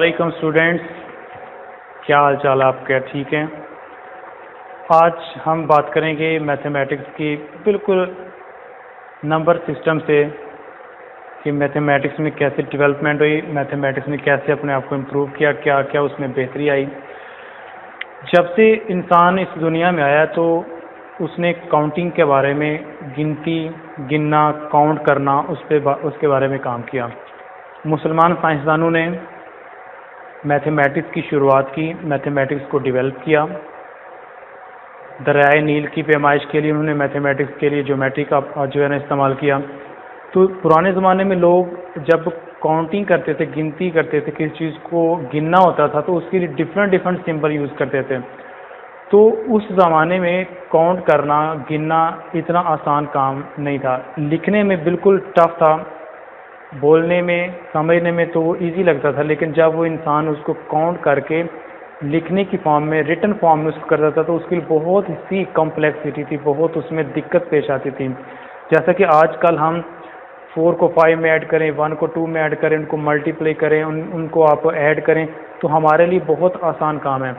वालेकुम स्टूडेंट्स, क्या हाल चाल आपके? ठीक हैं। आज हम बात करेंगे मैथमेटिक्स की बिल्कुल नंबर सिस्टम से कि मैथमेटिक्स में कैसे डेवलपमेंट हुई, मैथमेटिक्स ने कैसे अपने आप को इम्प्रूव किया, क्या क्या उसमें बेहतरी आई। जब से इंसान इस दुनिया में आया तो उसने काउंटिंग के बारे में, गिनती, गिनना, काउंट करना, उसके बारे में काम किया। मुसलमान साइंसदानों ने मैथमेटिक्स की शुरुआत की, मैथमेटिक्स को डेवलप किया। दरियाए नील की पैमाइश के लिए उन्होंने मैथमेटिक्स के लिए ज्योमेट्री का जो है ना इस्तेमाल किया। तो पुराने ज़माने में लोग जब काउंटिंग करते थे, गिनती करते थे, किसी चीज़ को गिनना होता था तो उसके लिए डिफरेंट डिफरेंट सिंबल यूज़ करते थे। तो उस ज़माने में काउंट करना, गिनना इतना आसान काम नहीं था, लिखने में बिल्कुल टफ था, बोलने में, समझने में तो वो ईजी लगता था, लेकिन जब वो इंसान उसको काउंट करके लिखने की फॉर्म में, रिटन फॉर्म में उसको करता था तो उसके लिए बहुत सी कॉम्प्लेक्सिटी थी, बहुत उसमें दिक्कत पेश आती थी। जैसा कि आजकल हम 4 को 5 में ऐड करें, 1 को 2 में ऐड करें, उनको मल्टीप्लाई करें, उनको आप ऐड करें, तो हमारे लिए बहुत आसान काम है।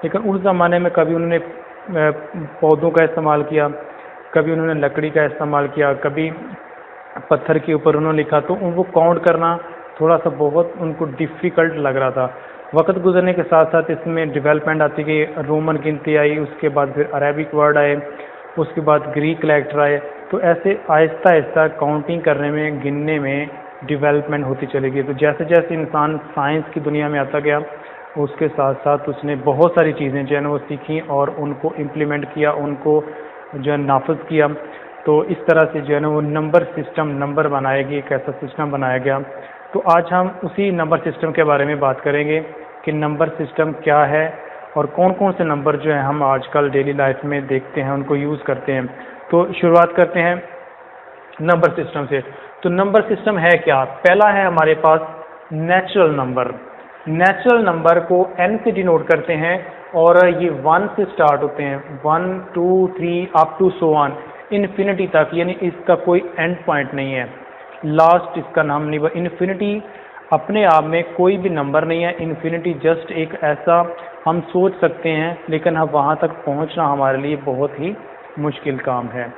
लेकिन उस ज़माने में कभी उन्होंने पौधों का इस्तेमाल किया, कभी उन्होंने लकड़ी का इस्तेमाल किया, कभी पत्थर के ऊपर उन्होंने लिखा, तो उनको काउंट करना थोड़ा सा बहुत उनको डिफ़िकल्ट लग रहा था। वक्त गुजरने के साथ साथ इसमें डेवलपमेंट आती गई, रोमन गिनती आई, उसके बाद फिर अरेबिक वर्ड आए, उसके बाद ग्रीक लेटर आए। तो ऐसे आहिस्ता आहिस्ता काउंटिंग करने में, गिनने में डेवलपमेंट होती चली गई। तो जैसे जैसे इंसान साइंस की दुनिया में आता गया, उसके साथ साथ उसने बहुत सारी चीज़ें जो है ना वो सीखी और उनको इम्प्लीमेंट किया, उनको जो है नाफिज किया। तो इस तरह से जो है ना वो नंबर सिस्टम, नंबर बनाया गया, एक ऐसा सिस्टम बनाया गया। तो आज हम उसी नंबर सिस्टम के बारे में बात करेंगे कि नंबर सिस्टम क्या है और कौन कौन से नंबर जो है हम आजकल डेली लाइफ में देखते हैं, उनको यूज़ करते हैं। तो शुरुआत करते हैं नंबर सिस्टम से। तो नंबर सिस्टम है क्या? पहला है हमारे पास नेचुरल नंबर। नेचुरल नंबर को n से डिनोट करते हैं और ये 1 से स्टार्ट होते हैं, 1 2 3 up to so on, infinity तक, यानी इसका कोई एंड पॉइंट नहीं है, लास्ट इसका नाम नहीं। इन्फिनिटी अपने आप में कोई भी नंबर नहीं है। इन्फिनिटी जस्ट एक ऐसा हम सोच सकते हैं, लेकिन अब वहाँ तक पहुँचना हमारे लिए बहुत ही मुश्किल काम है।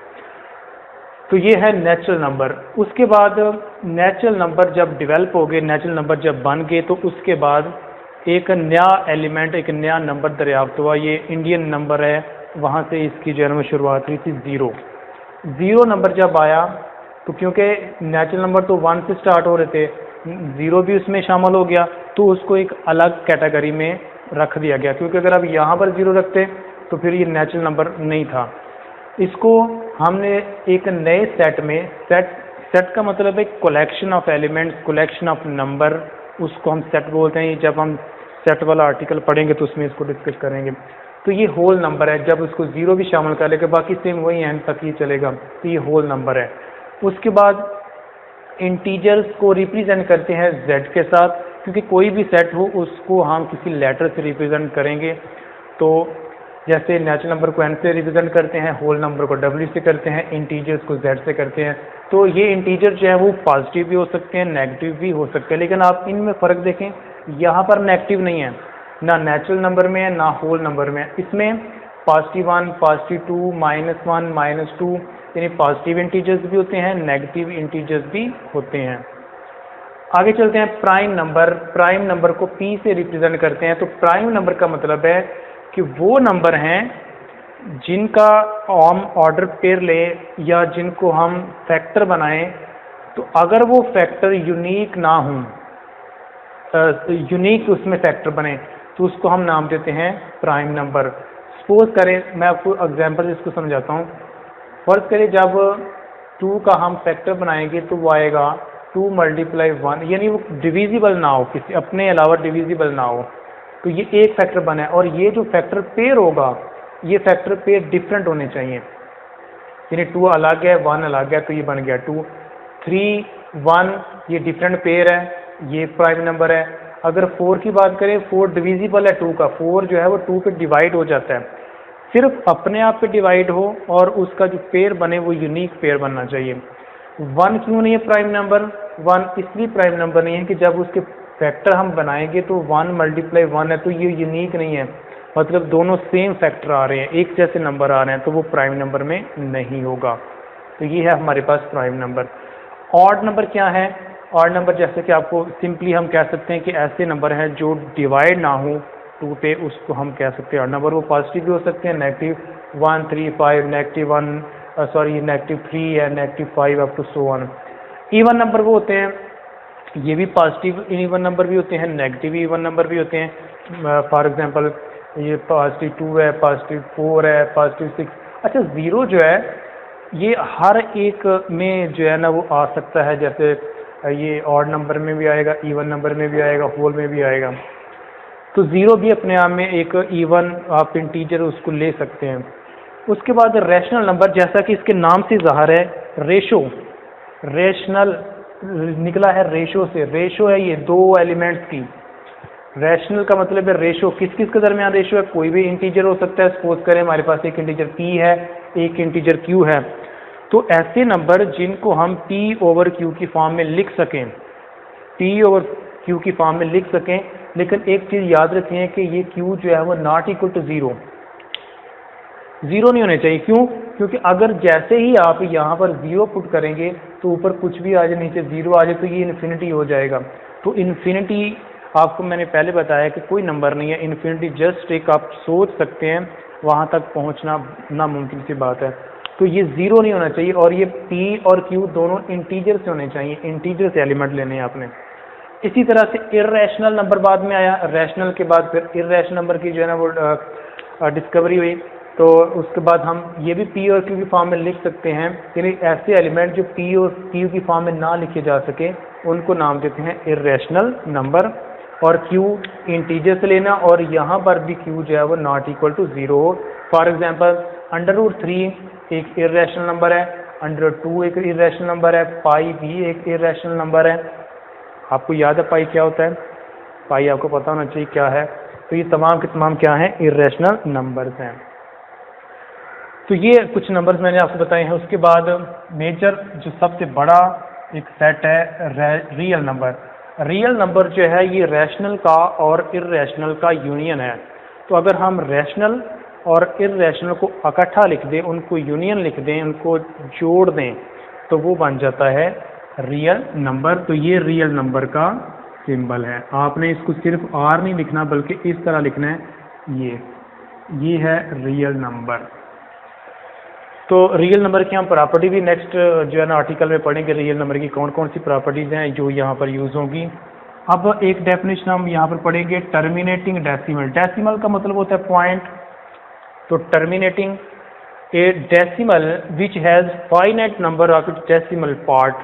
तो ये है नेचुरल नंबर। उसके बाद नेचुरल नंबर जब डेवलप हो गए, नेचुरल नंबर जब बन गए, तो उसके बाद एक नया एलिमेंट, एक नया नंबर दरियाफ्त हुआ। ये इंडियन नंबर है, वहाँ से इसकी जो है शुरुआत हुई थी ज़ीरो। ज़ीरो नंबर जब आया तो क्योंकि नेचुरल नंबर तो 1 से स्टार्ट हो रहे थे, ज़ीरो भी उसमें शामिल हो गया, तो उसको एक अलग कैटेगरी में रख दिया गया, क्योंकि अगर आप यहाँ पर ज़ीरो रखते तो फिर ये नेचुरल नंबर नहीं था। इसको हमने एक नए सेट में, सेट का मतलब है collection of elements, collection of number, उसको हम सेट बोलते हैं। जब हम सेट वाला आर्टिकल पढ़ेंगे तो उसमें इसको डिस्कस करेंगे। तो ये होल नंबर है, जब उसको ज़ीरो भी शामिल कर लेगा, बाकी सेम वही एंड तक ही चलेगा, तो ये होल नंबर है। उसके बाद इंटीजर्स को रिप्रेजेंट करते हैं z के साथ, क्योंकि कोई भी सेट हो उसको हम किसी लेटर से रिप्रेजेंट करेंगे। तो जैसे नेचुरल नंबर को n से रिप्रेजेंट करते हैं, होल नंबर को w से करते हैं, इंटीजर्स को z से करते हैं। तो ये इंटीजर जो है वो पॉजिटिव भी हो सकते हैं, नेगेटिव भी हो सकते हैं, लेकिन आप इनमें फ़र्क देखें, यहाँ पर नेगेटिव नहीं है, ना नेचुरल नंबर में है, ना होल नंबर में है। इसमें +1, +2, -1, -2, यानी पॉजिटिव इंटीजर्स भी होते हैं, नेगेटिव इंटीजर्स भी होते हैं। आगे चलते हैं प्राइम नंबर। प्राइम नंबर को p से रिप्रेजेंट करते हैं। तो प्राइम नंबर का मतलब है कि वो नंबर हैं जिनका हम ऑर्डर पेयर ले या जिनको हम फैक्टर बनाएं, तो अगर वो फैक्टर यूनिक ना हों, यूनिक उसमें फैक्टर बने, तो उसको हम नाम देते हैं प्राइम नंबर। सपोज करें, मैं आपको एग्जांपल इसको समझाता हूँ। फर्ज करें जब 2 का हम फैक्टर बनाएंगे तो वो आएगा 2 × 1, यानी वो डिविजिबल ना हो, किसी अपने अलावा डिविजिबल ना हो, तो ये एक फैक्टर बना है। और ये जो फैक्टर पेयर होगा, ये फैक्टर पेयर डिफरेंट होने चाहिए, यानी 2 अलग है, 1 अलग है, तो ये बन गया 2। 3, 1 ये डिफरेंट पेयर है, ये प्राइम नंबर है। अगर 4 की बात करें, 4 डिविजिबल है 2 का, 4 जो है वो 2 पे डिवाइड हो जाता है, सिर्फ अपने आप पे डिवाइड हो और उसका जो पेयर बने वो यूनिक पेयर बनना चाहिए। 1 क्यों नहीं है प्राइम नंबर? 1 इसलिए प्राइम नंबर नहीं है कि जब उसके फैक्टर हम बनाएंगे तो 1 मल्टीप्लाई 1 है, तो ये यूनिक नहीं है, मतलब दोनों सेम फैक्टर आ रहे हैं, एक जैसे नंबर आ रहे हैं, तो वो प्राइम नंबर में नहीं होगा। तो ये है हमारे पास प्राइम नंबर। ऑड नंबर क्या है? ऑड नंबर जैसे कि आपको सिंपली हम कह सकते हैं कि ऐसे नंबर हैं जो डिवाइड ना हो 2 पे, उसको हम कह सकते हैं ऑड नंबर। वो पॉजिटिव भी हो सकते हैं, -1 3 5, -3 है, -5 up to so on. Even number वो होते हैं, ये भी पॉजिटिव इवन नंबर भी होते हैं, नेगेटिव इवन नंबर भी होते हैं। फॉर एग्जांपल ये +2 है, +4 है, +6। अच्छा, ज़ीरो जो है ये हर एक में जो है ना वो आ सकता है, जैसे ये ऑड नंबर में भी आएगा, इवन नंबर में भी आएगा, होल में भी आएगा। तो ज़ीरो भी अपने आप में एक इवन आप इंटीजर उसको ले सकते हैं। उसके बाद रैशनल नंबर, जैसा कि इसके नाम से ज़ाहिर है, रेशो, रैशनल निकला है रेशो से। रेशो है ये 2 एलिमेंट्स की। रैशनल का मतलब है रेशो, किस किस के दरमियान रेशो है? कोई भी इंटीजर हो सकता है। सपोज करें हमारे पास एक इंटीजर p है, एक इंटीजर q है, तो ऐसे नंबर जिनको हम p/q की फॉर्म में लिख सकें, p/q की फॉर्म में लिख सकें, लेकिन एक चीज़ याद रखें कि ये q जो है वो not equal to zero, zero नहीं होने चाहिए। क्यों? क्योंकि अगर जैसे ही आप यहाँ पर ज़ीरो पुट करेंगे तो ऊपर कुछ भी आ जाए, नीचे ज़ीरो आ जाए, तो ये इन्फिनिटी हो जाएगा। तो इन्फिनिटी आपको मैंने पहले बताया कि कोई नंबर नहीं है, इन्फिनिटी जस्ट एक आप सोच सकते हैं, वहाँ तक पहुँचना नामुमकिन सी बात है। तो ये ज़ीरो नहीं होना चाहिए, और ये p और q दोनों इंटीजर से होने चाहिए, इंटीजर से एलिमेंट लेने हैं आपने। इसी तरह से इर्रेशनल नंबर बाद में आया, रैशनल के बाद फिर इर्रेशनल नंबर की जो है ना वो डिस्कवरी हुई। तो उसके बाद हम ये भी p और q की फॉर्म में लिख सकते हैं, यानी ऐसे एलिमेंट जो p और q की फॉर्म में ना लिखे जा सके उनको नाम देते हैं इर्रेशनल नंबर। और q इंटीजर से लेना, और यहाँ पर भी q जो है वो नॉट इक्वल टू ज़ीरो हो। फॉर एग्जांपल √3 एक इर्रेशनल नंबर है, √2 एक इर्रेशनल नंबर है, पाई भी एक इर्रेशनल नंबर है। आपको याद है पाई क्या होता है? पाई आपको पता होना चाहिए क्या है। तो ये तमाम के तमाम क्या हैं? इर्रेशनल नंबर्स हैं। तो ये कुछ नंबर्स मैंने आपको बताए हैं। उसके बाद मेजर जो सबसे बड़ा एक सेट है रियल नंबर। रियल नंबर जो है ये रैशनल का और इर्रेशनल का यूनियन है। तो अगर हम रैशनल और इर्रेशनल को इकट्ठा लिख दें, उनको यूनियन लिख दें, उनको जोड़ दें, तो वो बन जाता है रियल नंबर। तो ये रियल नंबर का सिंबल है। आपने इसको सिर्फ r नहीं लिखना बल्कि इस तरह लिखना है, ये है रियल नंबर। तो रियल नंबर की हम प्रॉपर्टी भी नेक्स्ट जो है ना आर्टिकल में पढ़ेंगे, रियल नंबर की कौन कौन सी प्रॉपर्टीज़ हैं जो यहाँ पर यूज़ होंगी। अब एक डेफिनेशन हम यहाँ पर पढ़ेंगे, टर्मिनेटिंग डेसिमल। डेसिमल का मतलब होता है पॉइंट। तो terminating A decimal which has finite number of its decimal part.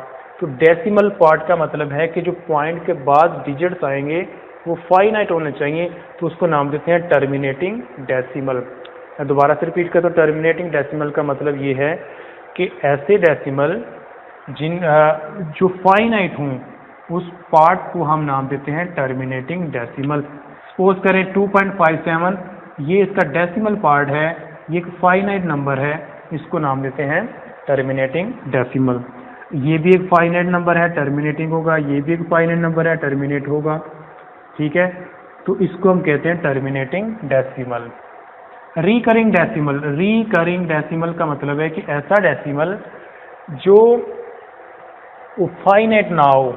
तो डेसिमल पार्ट का मतलब है कि जो पॉइंट के बाद डिजिट्स आएंगे वो फाइनाइट होने चाहिए, तो उसको नाम देते हैं टर्मिनेटिंग डेसिमल। दोबारा से रिपीट कर, तो टर्मिनेटिंग डेसिमल का मतलब ये है कि ऐसे डेसिमल जो फाइनाइट हों उस पार्ट को हम नाम देते हैं टर्मिनेटिंग डेसिमल। सपोज करें 2.57, ये इसका डेसिमल पार्ट है, ये एक फाइनाइट नंबर है, इसको नाम देते हैं टर्मिनेटिंग डेसिमल। ये भी एक फाइनाइट नंबर है, टर्मिनेटिंग होगा, ये भी एक फाइनाइट नंबर है, टर्मिनेट होगा। ठीक है, तो इसको हम कहते हैं terminating decimal. Recurring decimal. Recurring decimal का मतलब है कि ऐसा डेसिमल जो फाइनाइट ना हो,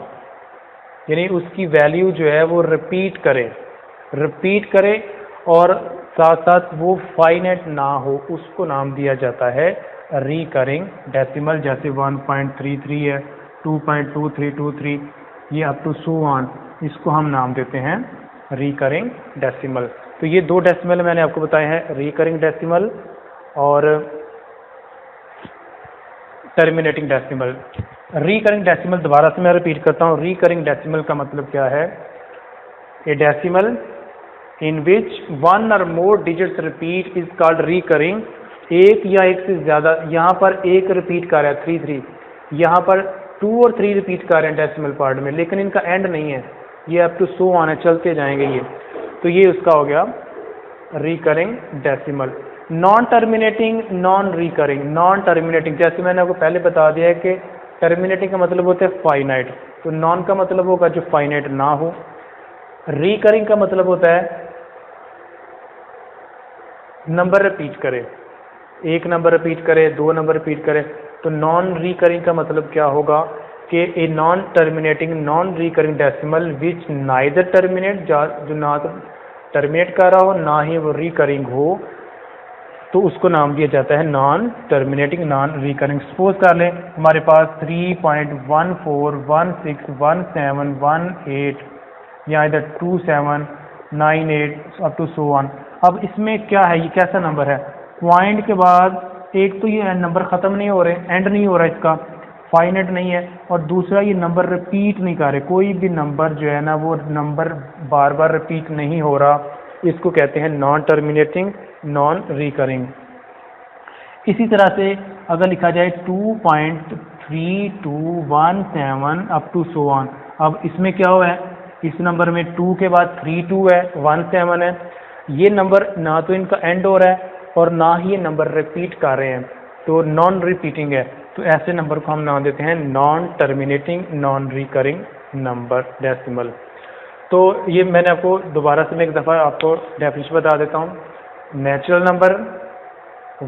यानी उसकी वैल्यू जो है वो रिपीट करे और साथ साथ वो फाइनाइट ना हो, उसको नाम दिया जाता है रिकरिंग डेसिमल। जैसे 1.33 है, 2.2323, ये अप टू सो ऑन, इसको हम नाम देते हैं रिकरिंग डेसिमल। तो ये 2 डेसिमल मैंने आपको बताए हैं, रिकरिंग डेसिमल और टर्मिनेटिंग डेसिमल। रिकरिंग डेसिमल दोबारा से मैं रिपीट करता हूँ, रिकरिंग डेसिमल का मतलब क्या है? ए डेसिमल इन विच 1 और मोर digits repeat is called recurring. एक या एक से ज़्यादा, यहाँ पर एक रिपीट कर रहा है 33, यहाँ पर 2 और 3 रिपीट कर रहे हैं डेसिमल पार्ट में, लेकिन इनका एंड नहीं है, ये अप टू सो ऑन है, चलते जाएंगे ये। तो ये उसका हो गया recurring decimal. Non terminating, non recurring. Non terminating जैसे मैंने आपको पहले बता दिया है कि टर्मिनेटिंग का मतलब होता है फाइनाइट, तो नॉन का मतलब होगा जो फाइनाइट ना हो, रिकरिंग का मतलब होता है नंबर रिपीट करे, एक नंबर रिपीट करे, दो नंबर रिपीट करे। तो नॉन रिकरिंग का मतलब क्या होगा कि a non terminating non recurring decimal which neither terminate, जो ना तो टर्मिनेट कर रहा हो ना ही वो रिकरिंग हो, तो उसको नाम दिया जाता है non terminating non recurring. Suppose कर लें हमारे पास 3.14161718 या इधर 2798 अप टू सो ऑन। अब इसमें क्या है, ये कैसा नंबर है, पॉइंट के बाद एक तो ये नंबर ख़त्म नहीं हो रहे, एंड नहीं हो रहा इसका, फाइनेट नहीं है, और दूसरा ये नंबर रिपीट नहीं कर रहे, कोई भी नंबर जो है ना वो नंबर बार बार रिपीट नहीं हो रहा, इसको कहते हैं नॉन टर्मिनेटिंग नॉन रिकरिंग। इसी तरह से अगर लिखा जाए 2.3217 अप टू सो ऑन, अब इसमें क्या हुआ है, इस नंबर में 2 के बाद 32 है, 17 है, ये नंबर ना तो इनका एंड हो रहा है और ना ही ये नंबर रिपीट कर रहे हैं, तो नॉन रिपीटिंग है। तो ऐसे नंबर को हम नाम देते हैं non terminating non recurring number decimal. तो ये मैंने आपको दोबारा से मैं एक दफ़ा आपको डेफिनेशन बता देता हूँ। नेचुरल नंबर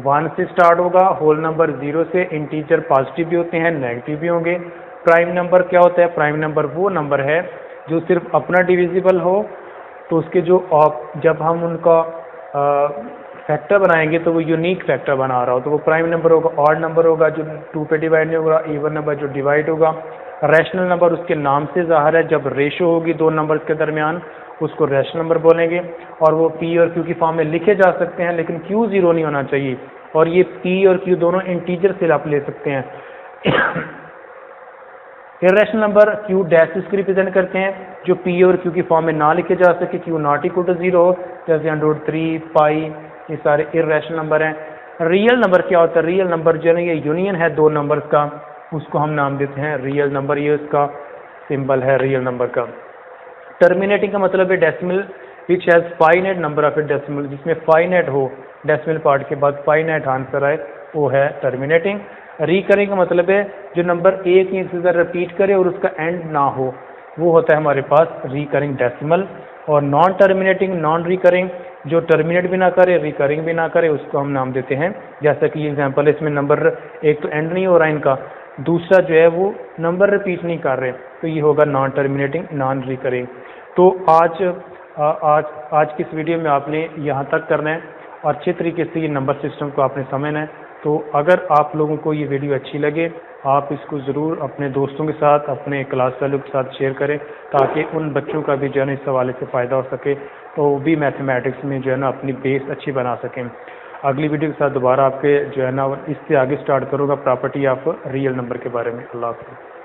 1 से स्टार्ट होगा, होल नंबर 0 से, इंटीजर पॉजिटिव भी होते हैं नेगेटिव भी होंगे। प्राइम नंबर क्या होता है, प्राइम नंबर वो नंबर है जो सिर्फ अपना डिविजिबल हो, तो उसके जो जब हम उनका फैक्टर बनाएंगे तो वो यूनिक फैक्टर बना रहा हो तो वो प्राइम नंबर होगा। ऑड नंबर होगा जो 2 पे डिवाइड नहीं होगा, इवन नंबर जो डिवाइड होगा। रैशनल नंबर उसके नाम से ज़ाहिर है, जब रेशो होगी दो नंबर्स के दरमियान उसको रैशनल नंबर बोलेंगे, और वो पी और क्यू की फॉर्म में लिखे जा सकते हैं, लेकिन क्यू ज़ीरो नहीं होना चाहिए, और ये पी और क्यू दोनों इंटीजर से आप ले सकते हैं। इरेशनल नंबर क्यू डैश इसको रिप्रेजेंट करते हैं, जो पी और क्यू की फॉर्म में ना लिखे जा सके, क्यू नॉट इक्वल टू 0 हो, जैसे 103 पाई, ये सारे इरेशनल नंबर हैं। रियल नंबर क्या होता है, रियल नंबर जो है ये यूनियन है दो नंबर्स का, उसको हम नाम देते हैं रियल नंबर, ये उसका सिंबल है रियल नंबर का। टर्मिनेटिंग का मतलब है decimal which has finite number of decimal, जिसमें फाइनाइट हो, डेसिमल पार्ट के बाद फाइनाइट आंसर आए, वो है टर्मिनेटिंग। रिकरिंग का मतलब है जो नंबर एक ही से रिपीट करे और उसका एंड ना हो, वो होता है हमारे पास रिकरिंग डेसिमल। और नॉन टर्मिनेटिंग नॉन रिकरिंग, जो टर्मिनेट भी ना करे रिकरिंग भी ना करे, उसको हम नाम देते हैं, जैसा कि एग्जांपल है इसमें नंबर एक तो एंड नहीं हो रहा इनका, दूसरा जो है वो नंबर रिपीट नहीं कर रहे, तो ये होगा नॉन टर्मिनेटिंग नॉन रिकरिंग। तो आज की इस वीडियो में आपने यहाँ तक करना है और अच्छे तरीके से ये नंबर सिस्टम को आपने समझना है। तो अगर आप लोगों को ये वीडियो अच्छी लगे, आप इसको ज़रूर अपने दोस्तों के साथ, अपने क्लास वालों के साथ शेयर करें, ताकि उन बच्चों का भी जो है ना इस हवाले से फ़ायदा हो सके, तो वो भी मैथमेटिक्स में जो है ना अपनी बेस अच्छी बना सकें। अगली वीडियो के साथ दोबारा आपके जो है ना इससे आगे स्टार्ट करूँगा प्रॉपर्टी ऑफ रियल नंबर के बारे में। अल्लाह हाफ़िज़।